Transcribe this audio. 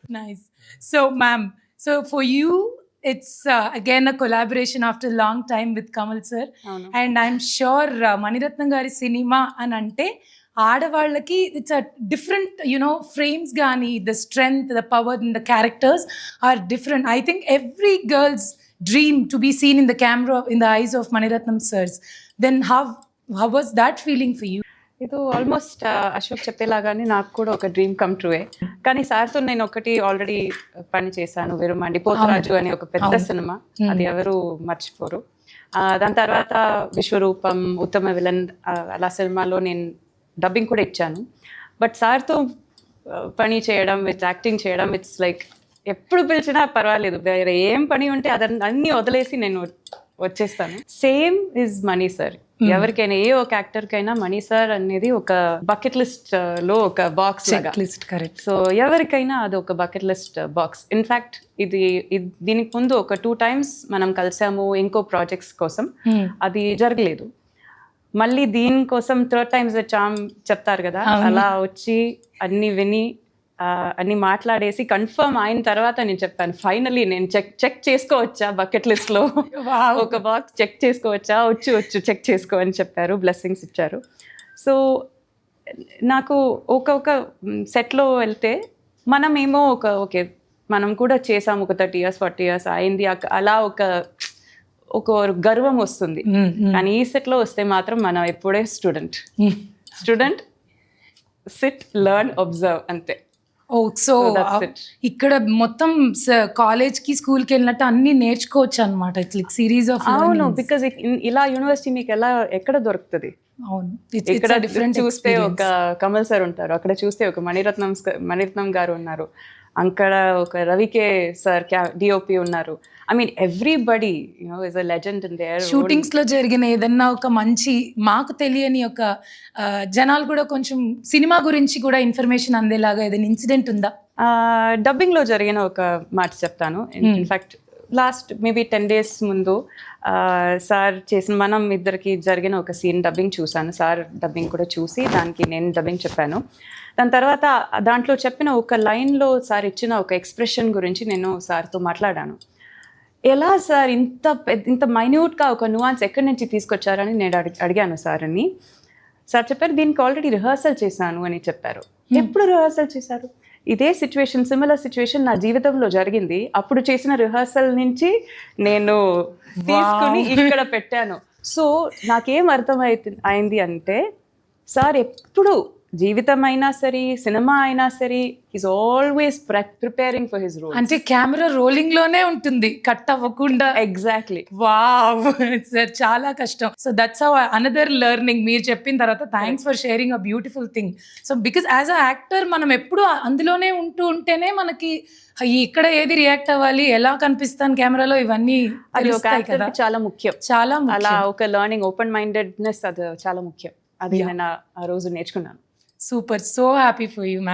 Nice. So, ma'am, so for you, it's again a collaboration after a long time with Kamal sir. అవును. And I'm sure Maniratnam గారి సినిమా అని అంటే ఆడవాళ్ళకి it's a different frames కానీ the strength the power in the characters are different. I think every girls dream to be seen in the camera in the eyes of Maniratnam sirs. Then how was that feeling for you? ఇది almost Ashok చెప్పేలాగానే నాకు కూడా ఒక dream come true way. కానీ సార్తో నేను ఒకటి already పని చేశాను, విరుమండి పోతరాజు అని ఒక పెద్ద సినిమా, అది ఎవరు మర్చిపోరు. దాని తర్వాత విశ్వరూపం, ఉత్తమ విలన్ అలా సినిమాలో నేను డబ్బింగ్ కూడా ఇచ్చాను. బట్ సార్తో పని చేయడం విత్ యాక్టింగ్ చేయడం ఇట్స్ లైక్ ఎప్పుడు పిలిచినా పర్వాలేదు, వేరే ఏం పని ఉంటే అన్నీ వదిలేసి నేను వచ్చేస్తాను. Same is money sir. ఎవరికైనా ఏ ఒక యాక్టర్కైనా మనీ సార్ అనేది ఒక బకెట్ లిస్ట్ లో ఒక బాక్స్ లిస్ట్. కరెక్ట్. సో ఎవరికైనా అది ఒక బకెట్ లిస్ట్ బాక్స్. ఇన్ఫ్యాక్ట్ దీనికి ముందు ఒక 2 times మనం కలిసాము ఇంకో ప్రాజెక్ట్స్ కోసం, అది జరగలేదు. మళ్ళీ దీనికోసం 3rd time చామ్ చెప్తారు కదా, అలా వచ్చి అన్ని విని అన్ని మాట్లాడేసి కన్ఫర్మ్ అయిన తర్వాత నేను చెప్పాను, ఫైనలీ నేను చెక్ చేసుకోవచ్చా బకెట్ లిస్ట్ లో ఒక బాక్స్ చెక్ చేసుకోవచ్చా, వచ్చు చెక్ చేసుకో అని చెప్పారు, బ్లెస్సింగ్స్ ఇచ్చారు. సో నాకు ఒక సెట్లో వెళ్తే మనమేమో ఓకే మనం కూడా చేసాము, ఒక 30 years 40 years అయింది, అలా ఒక గర్వం వస్తుంది. కానీ ఈ సెట్లో వస్తే మాత్రం మనం ఎప్పుడే స్టూడెంట్ సిట్ లెర్న్ అబ్జర్వ్ అంతే. సో ఇక్కడ మొత్తం కాలేజ్కి స్కూల్కి వెళ్ళినట్టు అన్ని నేర్చుకోవచ్చు అనమాట. It's series of. అవును, బికాజ్ ఇలా యూనివర్సిటీ మీకు ఎక్కడ దొరుకుతుంది? అవును, ఇక్కడ డిఫరెంట్ చూస్తే ఒక కమల్ సార్ ఉంటారు, అక్కడ చూస్తే ఒక మణిరత్నం గారు ఉన్నారు, అక్కడ ఒక రవికే సార్ డిఓపి ఉన్నారు. I mean everybody is a legend in there. Shootings లో జరిగిన ఏదన్నా ఒక మంచి మాకు తెలియని ఒక జనాలు కూడా కొంచెం సినిమా గురించి కూడా ఇన్ఫర్మేషన్ అందేలాగా ఏదైనా ఇన్సిడెంట్ ఉందా? డబ్బింగ్ లో జరిగిన ఒక మాట చెప్తాను. ఇన్ఫాక్ట్ లాస్ట్ మేబీ 10 days ముందు సార్ చేసిన మనం ఇద్దరికి జరిగిన ఒక సీన్ డబ్బింగ్ చూశాను. సార్ డబ్బింగ్ కూడా చూసి దానికి నేను డబ్బింగ్ చెప్పాను. దాని తర్వాత దాంట్లో చెప్పిన ఒక లైన్లో సార్ ఇచ్చిన ఒక ఎక్స్ప్రెషన్ గురించి నేను సార్తో మాట్లాడాను. ఎలా సార్ ఇంత మైన్యూట్గా ఒక నువాన్స్ ఎక్కడి నుంచి తీసుకొచ్చారని నేను అడిగాను సార్ని. సార్ చెప్పారు, దీనికి ఆల్రెడీ రిహర్సల్ చేశాను అని చెప్పారు. ఎప్పుడు రిహర్సల్ చేశారు? ఇదే సిచ్యువేషన్, సిమిలర్ సిచ్యువేషన్ నా జీవితంలో జరిగింది. అప్పుడు చేసిన రిహర్సల్ నుంచి నేను తీసుకుని ఇక్కడ పెట్టాను. సో నాకేం అయింది అంటే సార్ ఎప్పుడు జీవితం అయినా సరే, సినిమా అయినా సరే, is always preparing for his role. అంటే కెమెరా రోలింగ్ లోనే ఉంటుంది, కట్ అవ్వకుండా. ఎగ్జాక్ట్లీ. వావ్ సార్, చాలా కష్టం. So that's how another learning మీరు చెప్పిన తర్వాత. Thanks for sharing a beautiful thing. So because as a actor మనం ఎప్పుడు అందులోనే ఉంటేనే మనకి ఇక్కడ ఏది రియాక్ట్ అవ్వాలి, ఎలా కనిపిస్తాను కెమెరాలో, ఇవన్నీ కదా చాలా ముఖ్యం. చాలా అలా ఒక లెర్నింగ్, ఓపెన్ మైండెడ్నెస్ అది చాలా ముఖ్యం. అది నేను ఆ రోజు నేర్చుకున్నాను. Super, so happy for you, ma'am.